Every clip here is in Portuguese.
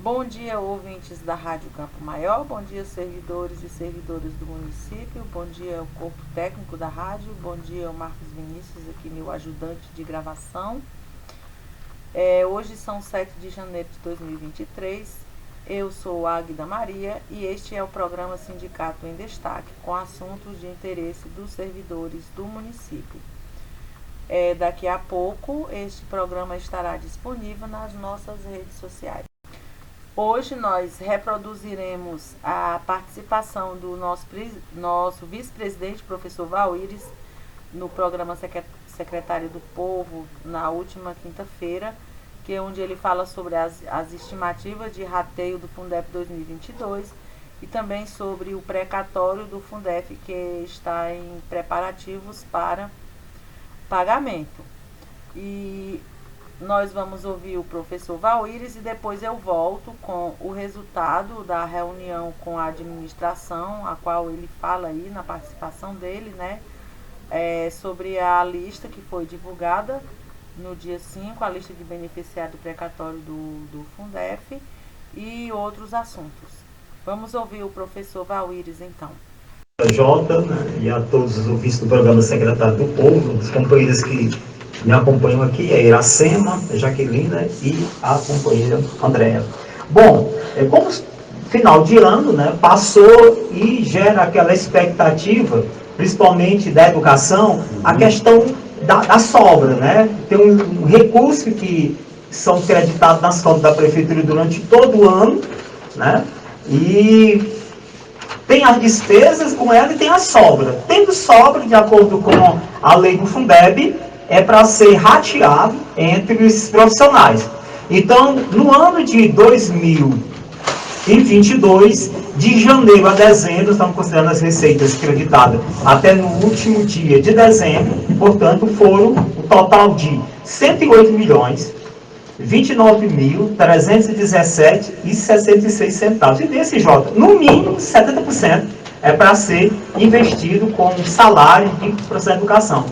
Bom dia, ouvintes da Rádio Campo Maior, bom dia, servidores e servidoras do município, bom dia, o corpo técnico da rádio, bom dia, o Marcos Vinícius, aqui meu ajudante de gravação. Hoje são 7 de janeiro de 2023, eu sou Águida Maria e este é o programa Sindicato em Destaque, com assuntos de interesse dos servidores do município. Daqui a pouco este programa estará disponível nas nossas redes sociais. Hoje nós reproduziremos a participação do nosso vice-presidente, professor Valíris, no programa Secretário do Povo, na última quinta-feira, que é onde ele fala sobre as estimativas de rateio do Fundef 2022 e também sobre o precatório do Fundef, que está em preparativos para pagamento. E nós vamos ouvir o professor Valíris e depois eu volto com o resultado da reunião com a administração, a qual ele fala aí na participação dele, né? Sobre a lista que foi divulgada no dia 5, a lista de beneficiários do precatório do Fundef e outros assuntos. Vamos ouvir o professor Valíris então. Jota, né, e a todos os ouvintes do programa Secretário do Povo, os companheiros que me acompanham aqui, a Iracema, a Jaquelina e a companheira Andréa. Bom, como final de ano, né, passou e gera aquela expectativa, principalmente da educação, a questão da sobra, né? Tem um recurso que são creditados nas contas da Prefeitura durante todo o ano, né? E tem as despesas com ela e tem a sobra. Tendo sobra, de acordo com a lei do Fundeb, é para ser rateado entre os profissionais. Então, no ano de 2022, de janeiro a dezembro, estamos considerando as receitas creditadas até no último dia de dezembro, portanto, foram o total de 108 milhões, 29.317,66 centavos. E desse, Jota, no mínimo 70% é para ser investido com salário de processo de educação.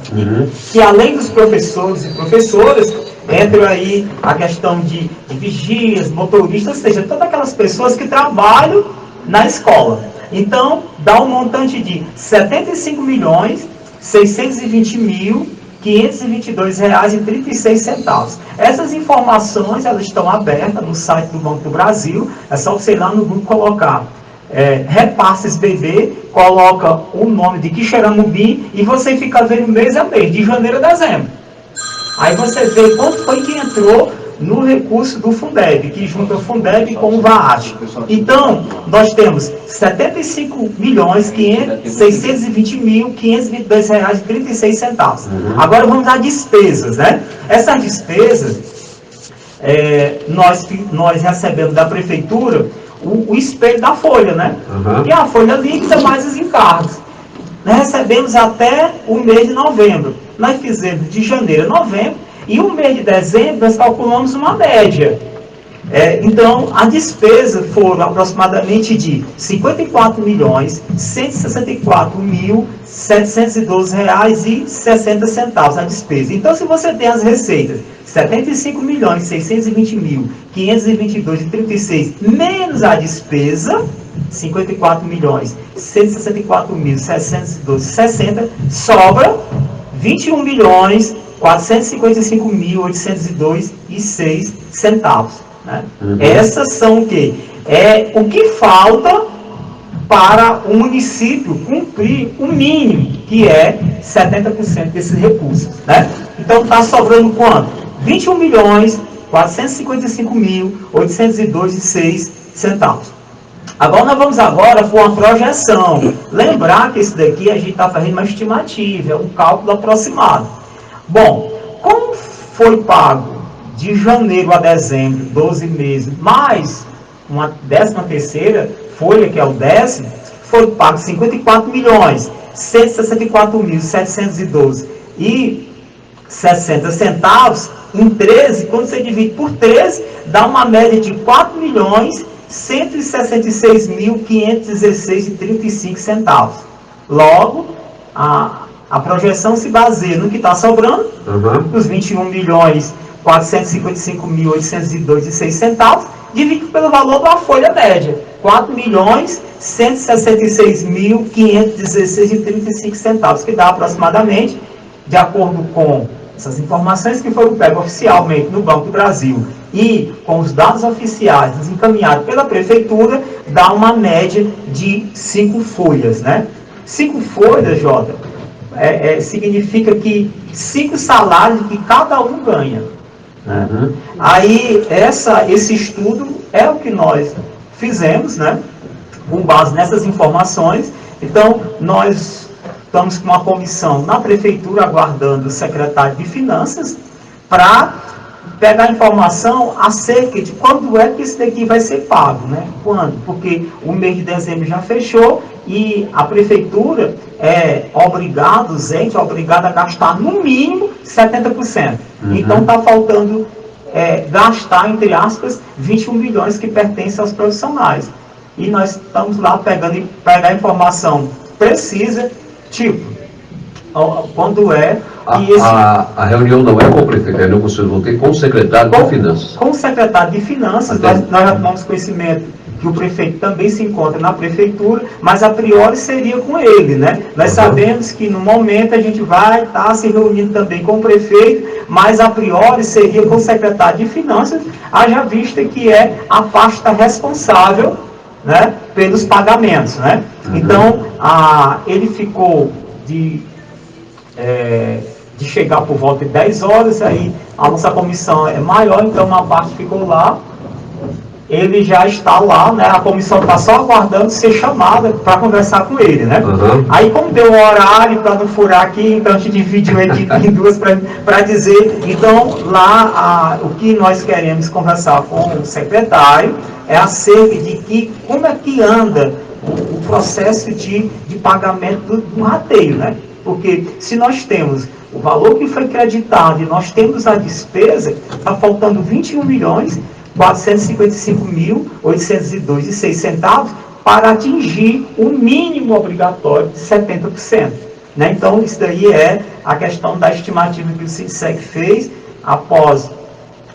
Que além dos professores e professoras, entra aí a questão de vigias, motoristas, ou seja, todas aquelas pessoas que trabalham na escola. Então, dá um montante de 75.620.522,36 centavos. Essas informações, elas estão abertas no site do Banco do Brasil. É só você ir lá no Google colocar repasses BB, coloca o nome de Quixeramobim e você fica vendo mês a mês, de janeiro a dezembro. Aí você vê quanto foi que entrou no recurso do Fundeb, que junta o Fundeb com o VAAT. Então, nós temos 75.620.522,36 centavos. Agora vamos às despesas, né? Essas despesas, nós recebemos da Prefeitura o espelho da folha, né? E a folha líquida mais os encargos. Nós recebemos até o mês de novembro. Nós fizemos de janeiro a novembro e o mês de dezembro nós calculamos uma média. Então, a despesa foram aproximadamente de R$ 54.164.712,60 a despesa. Então, se você tem as receitas, R$ 75.620.522,36 menos a despesa, R$ 54.164.712,60, sobra R$ 21.455.802,06 centavos. Né? Essas são o quê? O que falta para o município cumprir o mínimo, que é 70% desses recursos. Né? Então está sobrando quanto? R$ 21.455.802,06 centavos. Agora nós vamos para uma projeção. Lembrar que isso daqui a gente está fazendo uma estimativa, um cálculo aproximado. Bom, como foi pago de janeiro a dezembro, 12 meses, mais uma 13ª folha, que é o 10º, foi pago R$ 54.164.712,60 centavos em 13. Quando você divide por 13, dá uma média de R$ 4.166.516,35 centavos. Logo, a projeção se baseia no que está sobrando, os 21 milhões 455.802,06, dividido pelo valor da folha média, 4.166.516,35, que dá aproximadamente, de acordo com essas informações que foram pegas oficialmente no Banco do Brasil e com os dados oficiais encaminhados pela Prefeitura, dá uma média de 5 folhas, né? 5 folhas, Jota, significa que 5 salários que cada um ganha. Né? Uhum. Aí, esse estudo é o que nós fizemos, né? Com base nessas informações. Então, nós estamos com uma comissão na Prefeitura, aguardando o secretário de Finanças, para pegar informação acerca de quando é que isso daqui vai ser pago, né? Quando? Porque o mês de dezembro já fechou e a Prefeitura é obrigada a gastar no mínimo 70%. Uhum. Então está faltando gastar, entre aspas, 21 milhões que pertencem aos profissionais. E nós estamos lá pegar a informação precisa, tipo, quando a reunião não é com o prefeito, a reunião que vocês vão ter com o secretário de Finanças. Com o secretário de Finanças, nós já tomamos conhecimento que o prefeito também se encontra na prefeitura, mas a priori seria com ele, né? Nós sabemos que no momento a gente vai estar se reunindo também com o prefeito, mas a priori seria com o secretário de Finanças, haja vista que é a pasta responsável, né, pelos pagamentos, né? Uhum. Então, ele ficou de chegar por volta de 10 horas, aí a nossa comissão é maior, então uma parte ficou lá, ele já está lá, né? A comissão está só aguardando ser chamada para conversar com ele, né? Uhum. Aí, como deu um horário para não furar aqui, então a gente dividiu ele em duas para dizer. Então, lá, o que nós queremos conversar com o secretário é acerca de como é que anda o processo de pagamento do rateio, né? Porque se nós temos o valor que foi creditado e nós temos a despesa, está faltando 21 milhões 455.802,06 para atingir o mínimo obrigatório de 70%. Né? Então, isso daí é a questão da estimativa que o SINSEC fez após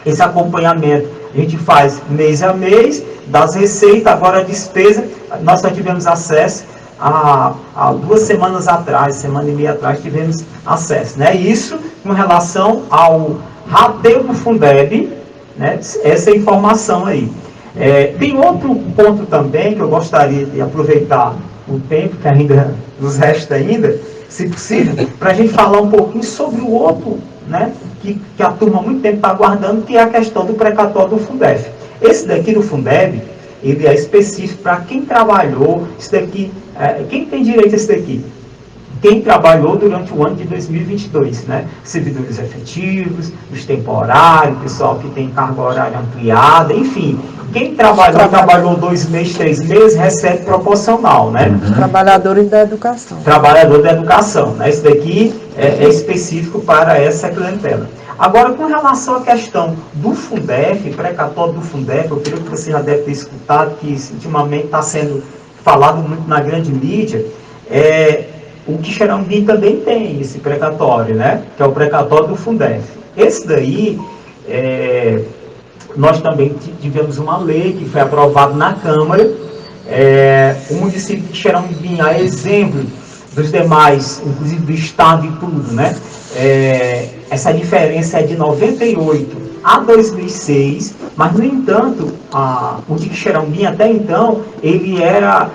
esse acompanhamento. A gente faz mês a mês, das receitas, agora a despesa, nós só tivemos acesso há 2 semanas atrás, semana e meia atrás, tivemos acesso. Né? Isso com relação ao rateio do Fundeb, né? Essa informação aí. Tem outro ponto também que eu gostaria de aproveitar o tempo que ainda nos resta ainda, se possível, para a gente falar um pouquinho sobre o outro, né, que a turma há muito tempo está aguardando, que é a questão do precatório do Fundef. Esse daqui do Fundeb, ele é específico para quem trabalhou, isso daqui, quem tem direito a esse daqui? Quem trabalhou durante o ano de 2022, né? Servidores efetivos, os temporários, pessoal que tem carga horária ampliada, enfim. Quem trabalhou 2 meses, 3 meses, recebe proporcional, né? Uhum. Trabalhadores da educação. Trabalhador da educação, né? Isso daqui é específico para essa clientela. Agora, com relação à questão do Fundef, precatório do Fundef, eu creio que você já deve ter escutado, que ultimamente está sendo falado muito na grande mídia, o Quixeramobim também tem esse precatório, né? Que é o precatório do Fundef. Esse daí, nós também tivemos uma lei que foi aprovada na Câmara. O município de Quixeramobim, a exemplo dos demais, inclusive do Estado e tudo, né? Essa diferença é de 98 a 2006, mas, no entanto, o de Quixeramobim, até então, ele era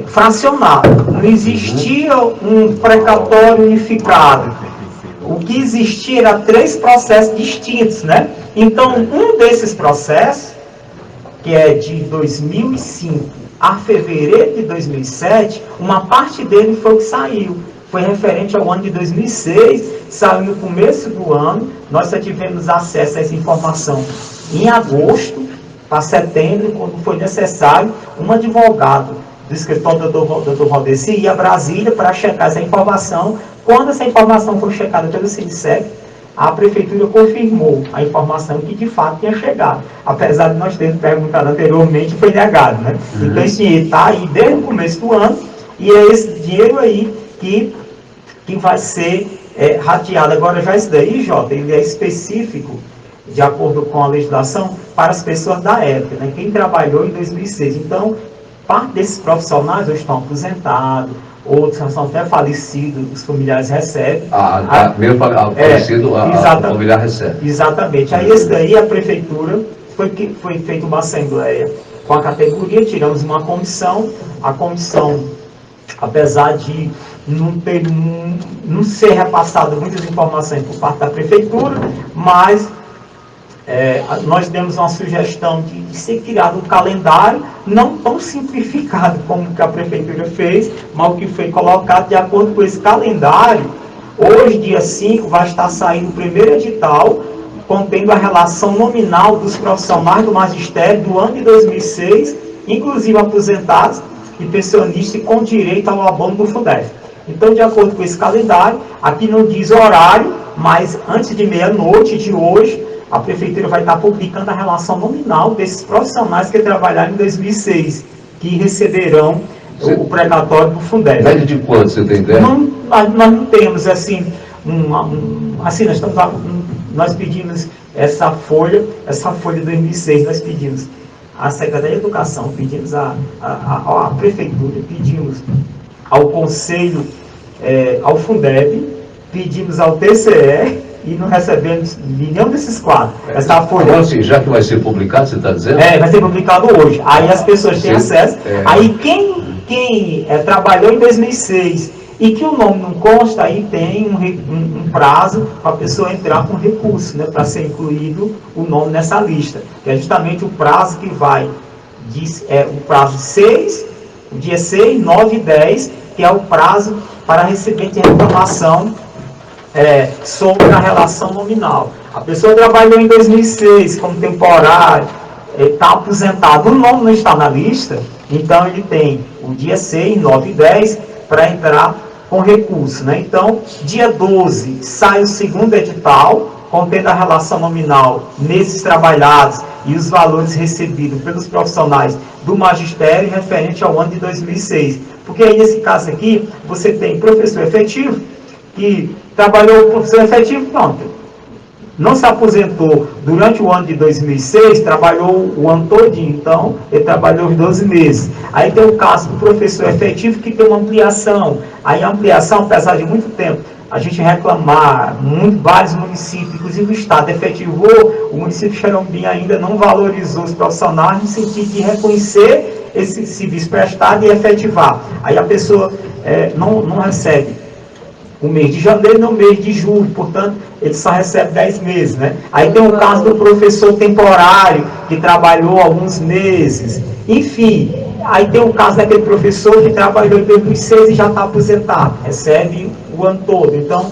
fracionado. Não existia um precatório unificado. O que existia era 3 processos distintos, né? Então, um desses processos, que é de 2005 a fevereiro de 2007, uma parte dele foi o que saiu. Foi referente ao ano de 2006, saiu no começo do ano. Nós só tivemos acesso a essa informação em agosto, para setembro, quando foi necessário um advogado do escritório do Dr. Valdeci ir a Brasília para checar essa informação. Quando essa informação foi checada pelo SINSEC, a Prefeitura confirmou a informação que de fato tinha chegado. Apesar de nós termos perguntado anteriormente, foi negado, né? Uhum. Então esse dinheiro está aí desde o começo do ano, e é esse dinheiro aí que vai ser rateado. Agora já isso daí, Jota, ele é específico, de acordo com a legislação, para as pessoas da época, né? Quem trabalhou em 2006. Então, parte desses profissionais hoje estão aposentados, outros já são até falecidos, os familiares recebem. Mesmo falecido, o familiar recebe. Exatamente. Aí esse daí, a prefeitura, foi feita uma assembleia com a categoria, tiramos uma comissão, a comissão, apesar de não ser repassado muitas informações por parte da prefeitura, mas nós demos uma sugestão de ser criado um calendário, não tão simplificado como que a prefeitura fez, mas o que foi colocado de acordo com esse calendário. Hoje, dia 5, vai estar saindo o primeiro edital, contendo a relação nominal dos profissionais do magistério do ano de 2006, inclusive aposentados e pensionistas com direito ao abono do Fundef. Então, de acordo com esse calendário, aqui não diz horário, mas antes de meia-noite de hoje, a prefeitura vai estar publicando a relação nominal desses profissionais que trabalharam em 2006, que receberão o precatório do Fundef. Média de quanto você tem ideia? Nós não temos, assim, nós pedimos essa folha de 2006, nós pedimos à Secretaria de Educação, pedimos à Prefeitura, pedimos ao Conselho, ao Fundeb, pedimos ao TCE e não recebemos nenhum desses quatro. Essa folha. Então, assim, já que vai ser publicado, você está dizendo? Vai ser publicado hoje. Aí as pessoas têm acesso. Aí quem trabalhou em 2006 e que o nome não consta, aí tem um prazo para a pessoa entrar com recurso, né, para ser incluído o nome nessa lista. Que é justamente o prazo que vai, o prazo 6, o dia 6, 9 e 10, que é o prazo para recebimento de reclamação sobre a relação nominal. A pessoa trabalhou em 2006 como temporário, está aposentado, o nome não está na lista, então ele tem o dia 6, 9 e 10 para entrar com recurso, né? Então, dia 12 sai o segundo edital, contendo a relação nominal meses trabalhados e os valores recebidos pelos profissionais do magistério referente ao ano de 2006. Porque aí, nesse caso aqui, você tem professor efetivo, que trabalhou professor efetivo, pronto, não se aposentou durante o ano de 2006, trabalhou o ano todinho, então ele trabalhou os 12 meses. Aí tem o caso do professor efetivo que tem uma ampliação. Aí a ampliação, apesar de muito tempo a gente reclamar, vários municípios, inclusive o Estado efetivou, o município de Xerambim ainda não valorizou os profissionais no sentido de reconhecer esse serviço prestado e efetivar. Aí a pessoa não recebe o mês de janeiro no mês de julho, portanto, ele só recebe 10 meses, né? Aí tem o caso do professor temporário, que trabalhou alguns meses, enfim, aí tem o caso daquele professor que trabalhou em 2006 e já está aposentado, recebe o ano todo. Então,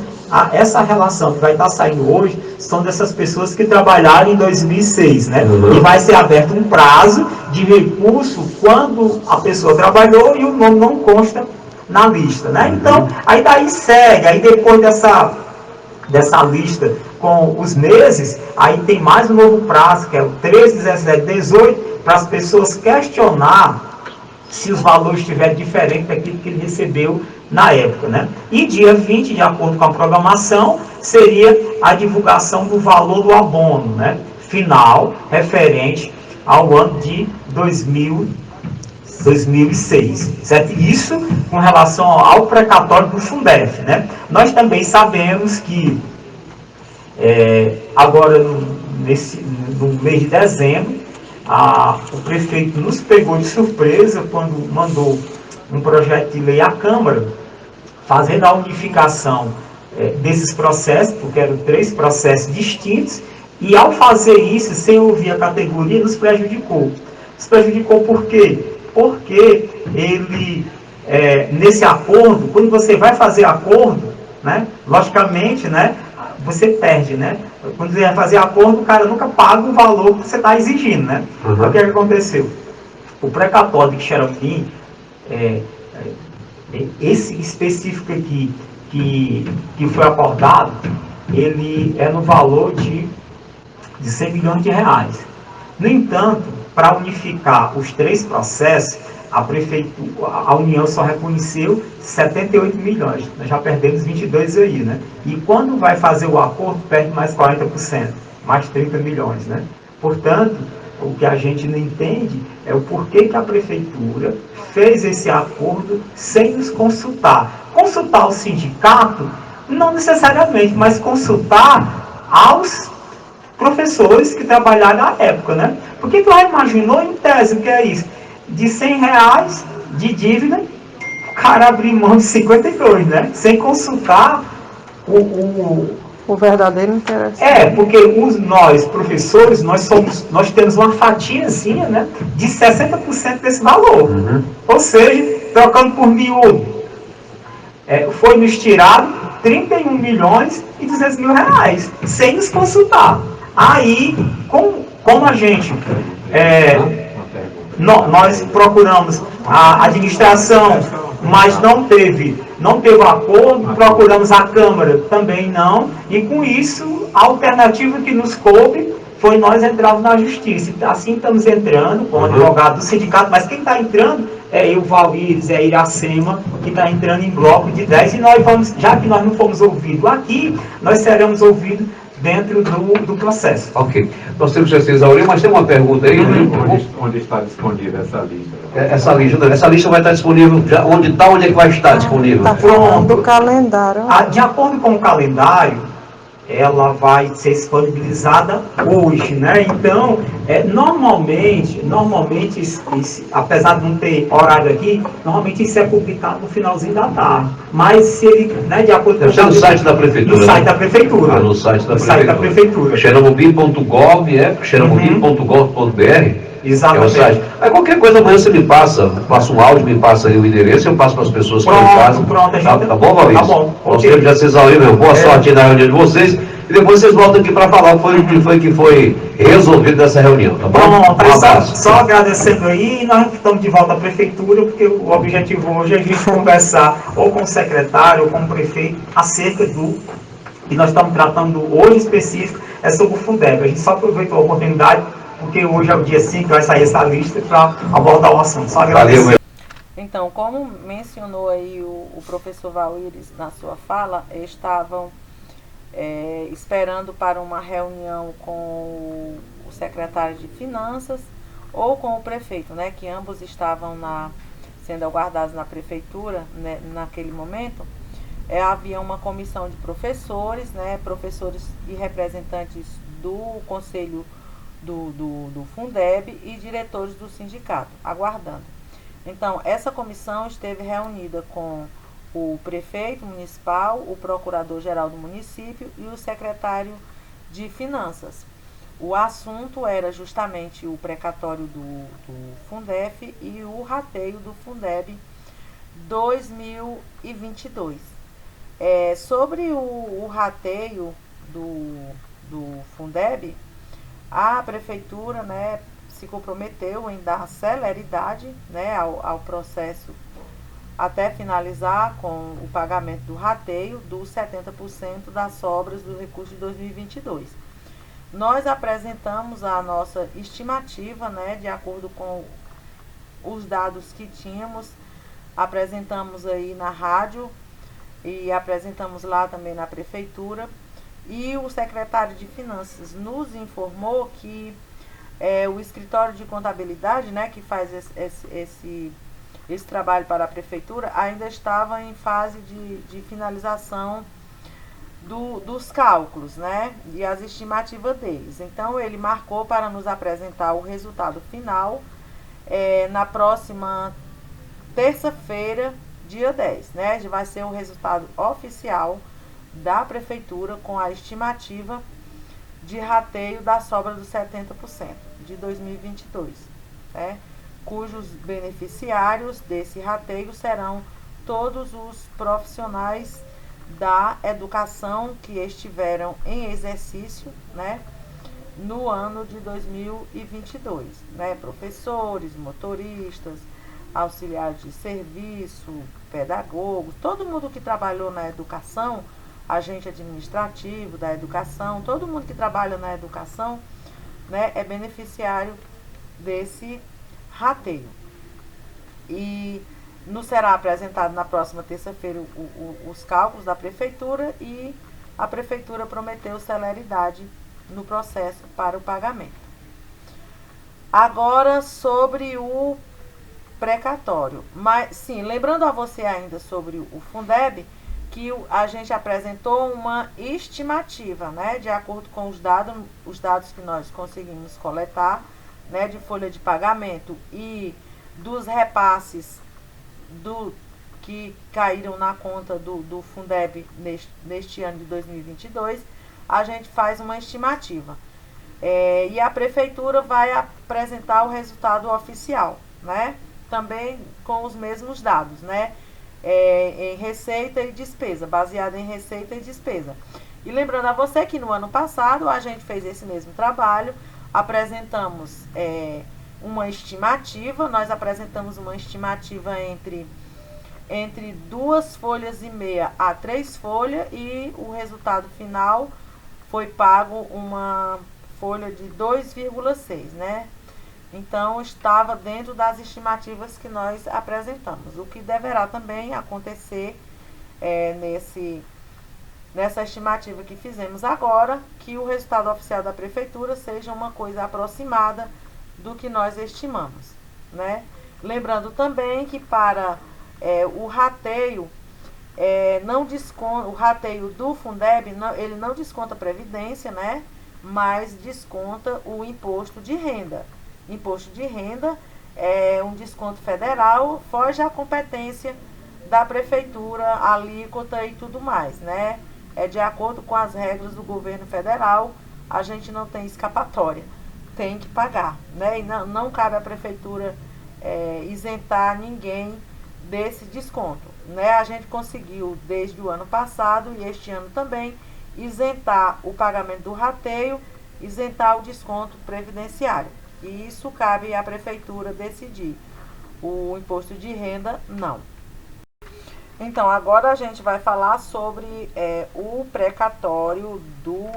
essa relação que vai estar saindo hoje são dessas pessoas que trabalharam em 2006, né? E vai ser aberto um prazo de recurso quando a pessoa trabalhou e o nome não consta na lista, né? Então, aí daí segue, aí depois dessa lista com os meses, aí tem mais um novo prazo, que é o 13, 17, 18, para as pessoas questionar se os valores estiverem diferentes daquilo que ele recebeu na época, né? E dia 20, de acordo com a programação, seria a divulgação do valor do abono, né, final, referente ao ano de 2006, certo? Isso com relação ao precatório do Fundef, né? Nós também sabemos que agora no mês de dezembro, o prefeito nos pegou de surpresa quando mandou um projeto de lei à Câmara, fazendo a unificação desses processos, porque eram 3 processos distintos, e ao fazer isso, sem ouvir a categoria, nos prejudicou. Nos prejudicou por quê? Porque ele, nesse acordo, quando você vai fazer acordo, né, logicamente, né, você perde, né? Quando você vai fazer acordo, o cara nunca paga o valor que você está exigindo, né? Então, o que aconteceu? O precatório de Xerambim, esse específico aqui, que foi acordado, ele é no valor de 100 milhões de reais. No entanto, para unificar os 3 processos, a prefeitura, a União só reconheceu 78 milhões. Nós já perdemos 22 aí, né? E quando vai fazer o acordo, perde mais 40%, mais 30 milhões, né? Portanto, o que a gente não entende é o porquê que a prefeitura fez esse acordo sem nos consultar. Consultar o sindicato, não necessariamente, mas consultar aos professores que trabalharam na época, né? Porque tu já imaginou em tese o que é isso? De R$ 100 de dívida, o cara abrir mão de 52, né? Sem consultar o verdadeiro interesse. Porque nós, professores, nós temos uma fatiazinha, né, de 60% desse valor. Ou seja, trocando por miúdo, foi nos tirado 31 milhões e 200 mil reais, sem nos consultar. Aí, como a gente... nós procuramos a administração, mas não teve acordo, procuramos a Câmara, também não, e com isso, a alternativa que nos coube foi nós entrarmos na Justiça. Assim estamos entrando, com o advogado do sindicato, mas quem está entrando é o Valíris, é Iracema, que está entrando em bloco de 10, e nós vamos, já que nós não fomos ouvidos aqui, nós seremos ouvidos dentro do processo. Ok. Nós temos que se exaurir, mas tem uma pergunta aí. Onde está disponível essa lista? Essa lista vai estar disponível, onde é que vai estar disponível? Está pronto. Do calendário. De acordo com o calendário, ela vai ser disponibilizada hoje, né? Então, normalmente, apesar de não ter horário aqui, normalmente isso é publicado no finalzinho da tarde. Mas se ele, né, de acordo com no site da prefeitura. No site da prefeitura. No site da prefeitura. xeromobil.gov, xeromobil.gov.br. Exatamente. É o site. Aí qualquer coisa amanhã você me passa um áudio, me passa aí o endereço, eu passo para as pessoas que estão em casa. Pronto, tá bom, Valdir? Tá bom. Nós temos já se exaurir, meu. Boa sorte na reunião de vocês. E depois vocês voltam aqui para falar o que foi resolvido dessa reunião, tá bom? Um abraço. Só agradecendo aí, nós estamos de volta à prefeitura, porque o objetivo hoje é a gente conversar ou com o secretário ou com o prefeito acerca do que nós estamos tratando hoje específico, é sobre o Fundeb. A gente só aproveitou a oportunidade, porque hoje é o dia 5 que vai sair essa lista para abordar o assunto. Só agradecer. Valeu. Então, como mencionou aí o professor Valíris na sua fala, estavam esperando para uma reunião com o secretário de Finanças ou com o prefeito, né, que ambos estavam sendo aguardados na prefeitura, né, naquele momento. Havia uma comissão de professores, né, professores e representantes do Conselho do Fundeb e diretores do sindicato, aguardando. Então, essa comissão esteve reunida com o prefeito municipal, o procurador-geral do município e o secretário de Finanças. O assunto era justamente o precatório do Fundef e o rateio do Fundeb 2022. Sobre o rateio do Fundeb, a prefeitura, né, se comprometeu em dar celeridade, né, ao processo até finalizar com o pagamento do rateio dos 70% das sobras do recurso de 2022. Nós apresentamos a nossa estimativa, né, de acordo com os dados que tínhamos, apresentamos aí na rádio e apresentamos lá também na prefeitura, e o secretário de Finanças nos informou que o escritório de contabilidade, né, que faz esse trabalho para a prefeitura, ainda estava em fase de finalização dos cálculos, né, e as estimativas deles. Então, ele marcou para nos apresentar o resultado final na próxima terça-feira, dia 10, né, vai ser o resultado oficial da prefeitura com a estimativa de rateio da sobra dos 70% de 2022, né, cujos beneficiários desse rateio serão todos os profissionais da educação que estiveram em exercício, né, no ano de 2022, né, professores, motoristas, auxiliares de serviço, pedagogos, todo mundo que trabalhou na educação, agente administrativo da educação, todo mundo que trabalha na educação, né, é beneficiário desse rateio. e nos será apresentado na próxima terça-feira os cálculos da Prefeitura e a Prefeitura prometeu celeridade no processo para o pagamento. Agora, sobre o precatório. Mas, sim, lembrando a você ainda sobre o Fundeb, que a gente apresentou uma estimativa, né, de acordo com os dados que nós conseguimos coletar, né, de folha de pagamento e dos repasses que caíram na conta do Fundeb neste ano de 2022, a gente faz uma estimativa. E a Prefeitura vai apresentar o resultado oficial, né? Também com os mesmos dados, né? Em receita e despesa, baseado em receita e despesa. E lembrando a você que no ano passado a gente fez esse mesmo trabalho, apresentamos uma estimativa, nós apresentamos uma estimativa entre 2,5 folhas a 3 folhas e o resultado final foi pago uma folha de 2,6, né? Então, estava dentro das estimativas que nós apresentamos, o que deverá também acontecer nessa estimativa que fizemos agora, que o resultado oficial da Prefeitura seja uma coisa aproximada do que nós estimamos, né? Lembrando também que para o rateio, não desconta, o rateio do Fundeb, ele não desconta a Previdência, né? Mas desconta o imposto de renda. Imposto de renda é um desconto federal, foge à competência da Prefeitura, alíquota e tudo mais, né? É de acordo com as regras do governo federal, a gente não tem escapatória, tem que pagar, né? E não cabe à Prefeitura isentar ninguém desse desconto, né? A gente conseguiu desde o ano passado e este ano também isentar o pagamento do rateio, isentar o desconto previdenciário. E isso cabe à Prefeitura decidir. O imposto de renda, não. Então, agora a gente vai falar sobre o precatório do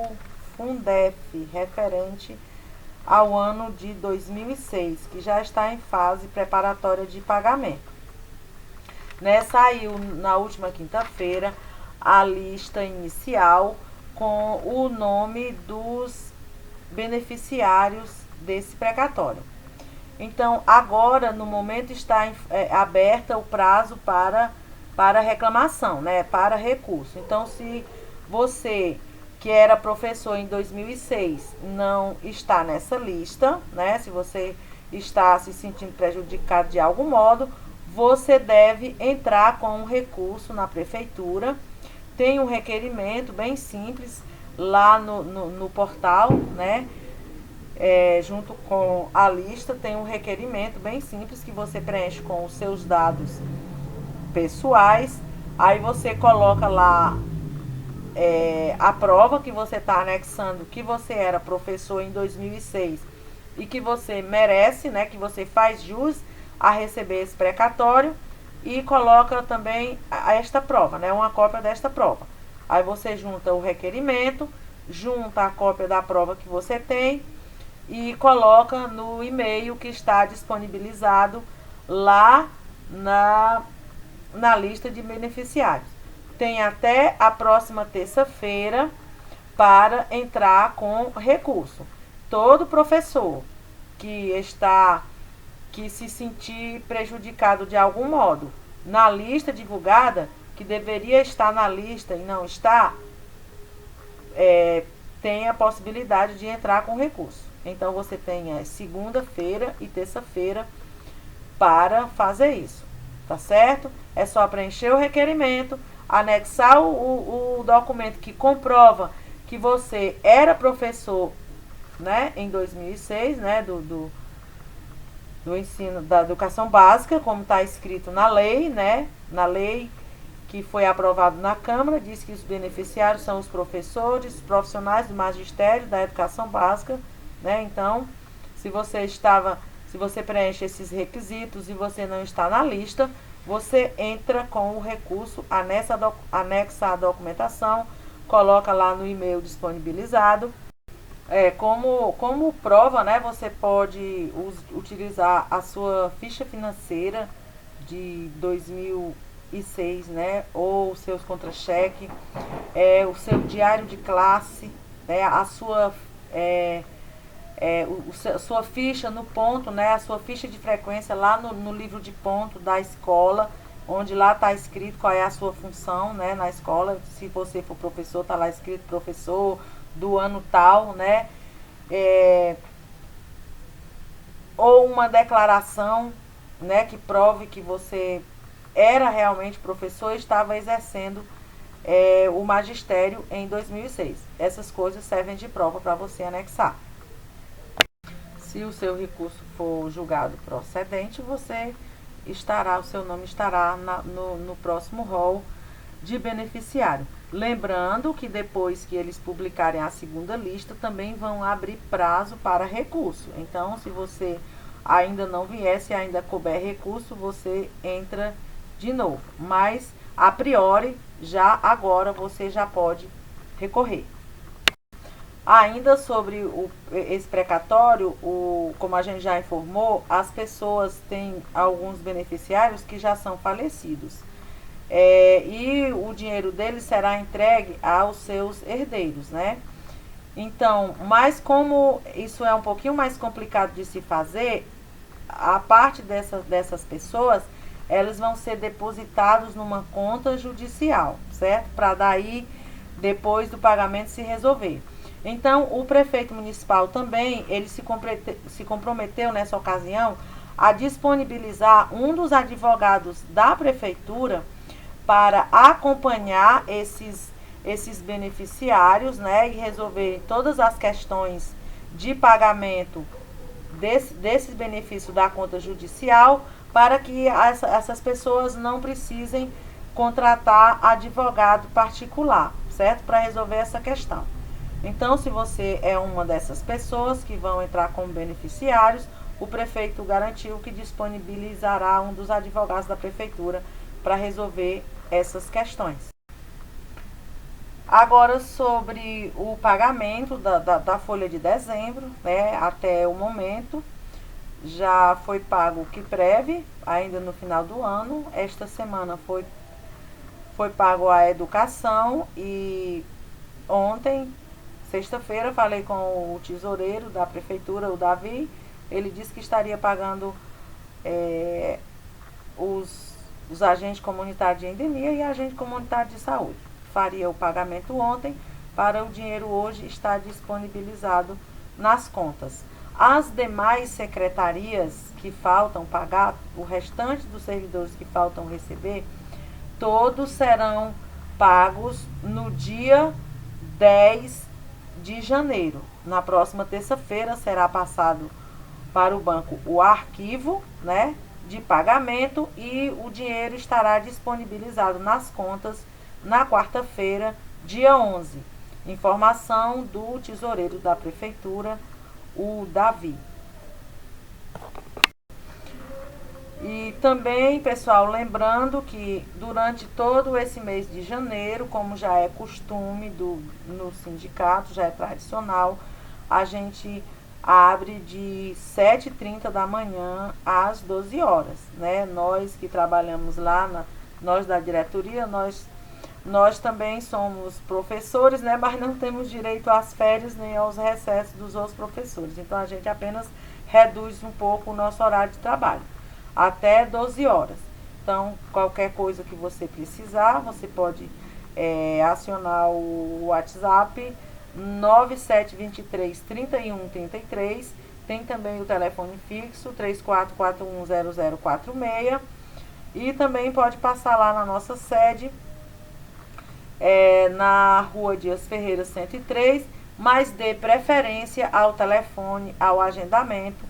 Fundef, referente ao ano de 2006, que já está em fase preparatória de pagamento. Né, saiu na última quinta-feira a lista inicial com o nome dos beneficiários desse precatório. Então, agora, no momento, está aberta o prazo para reclamação, né, para recurso. Então, se você que era professor em 2006 não está nessa lista, né, se você está se sentindo prejudicado de algum modo, você deve entrar com um recurso na Prefeitura. Tem um requerimento bem simples lá no portal, né? Junto com a lista, tem um requerimento bem simples que você preenche com os seus dados pessoais. Aí você coloca lá a prova que você está anexando que você era professor em 2006 e que você merece, né? Que você faz jus a receber esse precatório, e coloca também esta prova, né? Uma cópia desta prova. Aí você junta o requerimento, junta a cópia da prova que você tem e coloca no e-mail que está disponibilizado lá na lista de beneficiários. Tem até a próxima terça-feira para entrar com recurso. Todo professor que se sentir prejudicado de algum modo na lista divulgada, que deveria estar na lista e não está, tem a possibilidade de entrar com recurso. Então, você tem segunda-feira e terça-feira para fazer isso, tá certo? É só preencher o requerimento, anexar o documento que comprova que você era professor, né, em 2006, né, do ensino da educação básica, como está escrito na lei, né? Na lei que foi aprovada na Câmara, diz que os beneficiários são os professores, os profissionais do magistério da educação básica, né? Então, se você preenche esses requisitos e você não está na lista, você entra com o recurso, anexa a documentação, coloca lá no e-mail disponibilizado. Como prova, né, você pode utilizar a sua ficha financeira, de 2006, né, ou seus contra-cheque, o seu diário de classe, né, a sua sua ficha no ponto, né, a sua ficha de frequência lá no livro de ponto da escola, onde lá está escrito qual é a sua função, né, na escola. Se você for professor, está lá escrito professor do ano tal, né, ou uma declaração, né, que prove que você era realmente professor e estava exercendo o magistério em 2006. Essas coisas servem de prova para você anexar. Se o seu recurso for julgado procedente, o seu nome estará no próximo rol de beneficiário. Lembrando que depois que eles publicarem a segunda lista, também vão abrir prazo para recurso. Então, se você ainda não vier, se ainda couber recurso, você entra de novo. Mas, a priori, já agora você já pode recorrer. Ainda sobre esse precatório, como a gente já informou, as pessoas têm alguns beneficiários que já são falecidos. E o dinheiro deles será entregue aos seus herdeiros, né? Então, mas como isso é um pouquinho mais complicado de se fazer, a parte dessas pessoas, elas vão ser depositados numa conta judicial, certo? Para daí, depois do pagamento, se resolver. Então, o prefeito municipal também, ele se comprometeu nessa ocasião a disponibilizar um dos advogados da prefeitura para acompanhar esses beneficiários, né, e resolver todas as questões de pagamento desses benefícios da conta judicial, para que essas pessoas não precisem contratar advogado particular, certo? Para resolver essa questão. Então, se você é uma dessas pessoas que vão entrar como beneficiários, o prefeito garantiu que disponibilizará um dos advogados da prefeitura para resolver essas questões. Agora, sobre o pagamento da folha de dezembro, né, até o momento, já foi pago o QUIPREV, ainda no final do ano. Esta semana foi pago a educação e ontem, sexta-feira, falei com o tesoureiro da prefeitura, o Davi. Ele disse que estaria pagando os agentes comunitários de endemia e agente comunitário de saúde. Faria o pagamento ontem, para o dinheiro hoje estar disponibilizado nas contas. As demais secretarias que faltam pagar, o restante dos servidores que faltam receber, todos serão pagos no dia 10 de janeiro. Na próxima terça-feira será passado para o banco o arquivo, né, de pagamento, e o dinheiro estará disponibilizado nas contas na quarta-feira, dia 11. Informação do tesoureiro da prefeitura, o Davi. E também, pessoal, lembrando que durante todo esse mês de janeiro, como já é costume no sindicato, já é tradicional, a gente abre de 7h30 da manhã às 12 horas, né? Nós que trabalhamos lá, nós da diretoria, nós também somos professores, né? Mas não temos direito às férias nem aos recessos dos outros professores. Então, a gente apenas reduz um pouco o nosso horário de trabalho, até 12 horas. Então, qualquer coisa que você precisar, você pode acionar o WhatsApp 9723-3133. Tem também o telefone fixo 34410046. E também pode passar lá na nossa sede, na Rua Dias Ferreira 103, mas dê preferência ao telefone, ao agendamento,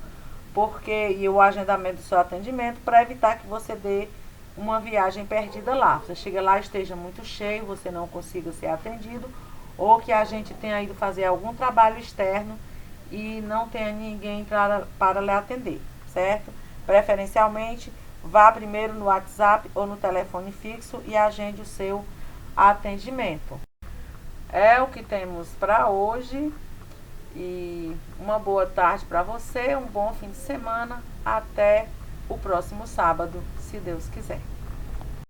e o agendamento do seu atendimento, para evitar que você dê uma viagem perdida lá. Você chega lá, esteja muito cheio, você não consiga ser atendido, ou que a gente tenha ido fazer algum trabalho externo e não tenha ninguém para lhe atender, certo? Preferencialmente, vá primeiro no WhatsApp ou no telefone fixo e agende o seu atendimento. É o que temos para hoje. E uma boa tarde para você, um bom fim de semana. Até o próximo sábado, se Deus quiser.